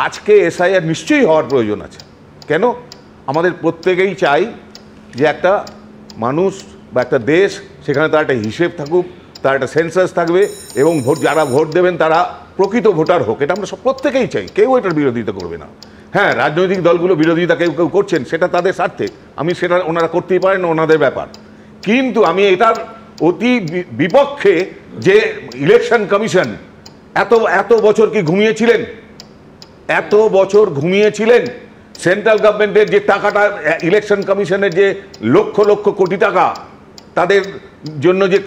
আজকে এসআইআর নিশ্চয়ই হওয়ার প্রয়োজন আছে। কেন? আমাদের প্রত্যেকেই চাই যে একটা মানুষ বা একটা দেশ, সেখানে তার একটা হিসেব থাকুক, তার একটা সেন্সাস থাকবে, এবং যারা ভোট দেবেন তারা প্রকৃত ভোটার হোক। এটা আমরা সব প্রত্যেকেই চাই, কেউ এটার বিরোধিতা করবে না। হ্যাঁ, রাজনৈতিক দলগুলো বিরোধিতা কেউ কেউ করছেন, সেটা তাদের স্বার্থে, আমি সেটা ওনারা করতেই পারেন, ওনাদের ব্যাপার। কিন্তু আমি এটার অতি বিপক্ষে যে ইলেকশন কমিশন এত বছর কি ঘুমিয়েছিলেন? এত বছর ঘুমিয়েছিলেন? সেন্ট্রাল গভর্নমেন্টের যে টাকাটা, ইলেকশন কমিশনের যে লক্ষ লক্ষ কোটি টাকা তাদের জন্য যে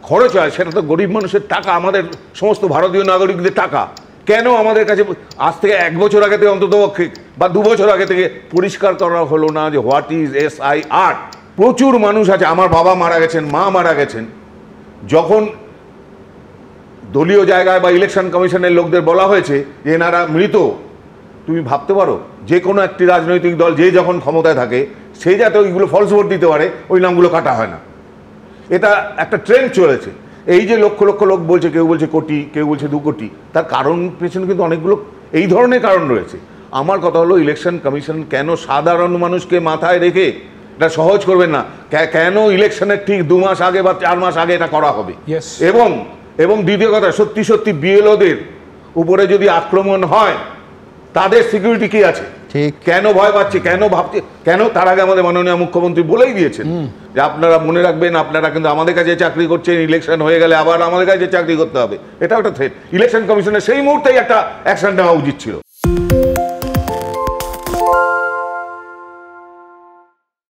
খরচ হয়, সেটা তো গরিব মানুষের টাকা, আমাদের সমস্ত ভারতীয় নাগরিকদের টাকা। কেন আমাদের কাছে আজ থেকে 1 বছর আগে থেকে অন্তত বা 2 বছর আগে থেকে পরিষ্কার করা হলো না যে হোয়াট ইজ এসআইআর? প্রচুর মানুষ আছে, আমার বাবা মারা গেছেন, মা মারা গেছেন, যখন দলীয় জায়গায় বা ইলেকশন কমিশনের লোকদের বলা হয়েছে যে এনারা মৃত, তুমি ভাবতে পারো যে কোনো একটি রাজনৈতিক দল যে যখন ক্ষমতায় থাকে সেই যাতে ওইগুলো ফলস ভোট দিতে পারে, ওই নামগুলো কাটা হয় না। এটা একটা ট্রেন্ড চলেছে। এই যে লক্ষ লক্ষ লোক বলছে, কেউ বলছে কোটি, কেউ বলছে 2 কোটি, তার কারণ পেছনে কিন্তু অনেকগুলো এই ধরনের কারণ রয়েছে। আমার কথা হলো, ইলেকশন কমিশন কেন সাধারণ মানুষকে মাথায় রেখে এটা সহজ করবেন না? কেন ইলেকশনের ঠিক 2 মাস আগে বা 4 মাস আগে এটা করা হবে? এবং দ্বিতীয় কথা, সত্যি সত্যি বিএলওদের উপরে যদি আক্রমণ হয়, তাদের সিকিউরিটি কি আছে? কেন ভয় পাচ্ছে, কেন ভাবছে, কেন? তার আগে আমাদের মাননীয় মুখ্যমন্ত্রী বলেই দিয়েছেন যে আপনারা মনে রাখবেন, আপনারা কিন্তু আমাদের কাছে চাকরি করছেন, ইলেকশন হয়ে গেলে আবার আমাদের কাছে চাকরি করতে হবে। এটা একটা থ্রেট। ইলেকশন কমিশনের সেই মুহূর্তেই একটা অ্যাকশন নেওয়া উচিত ছিল।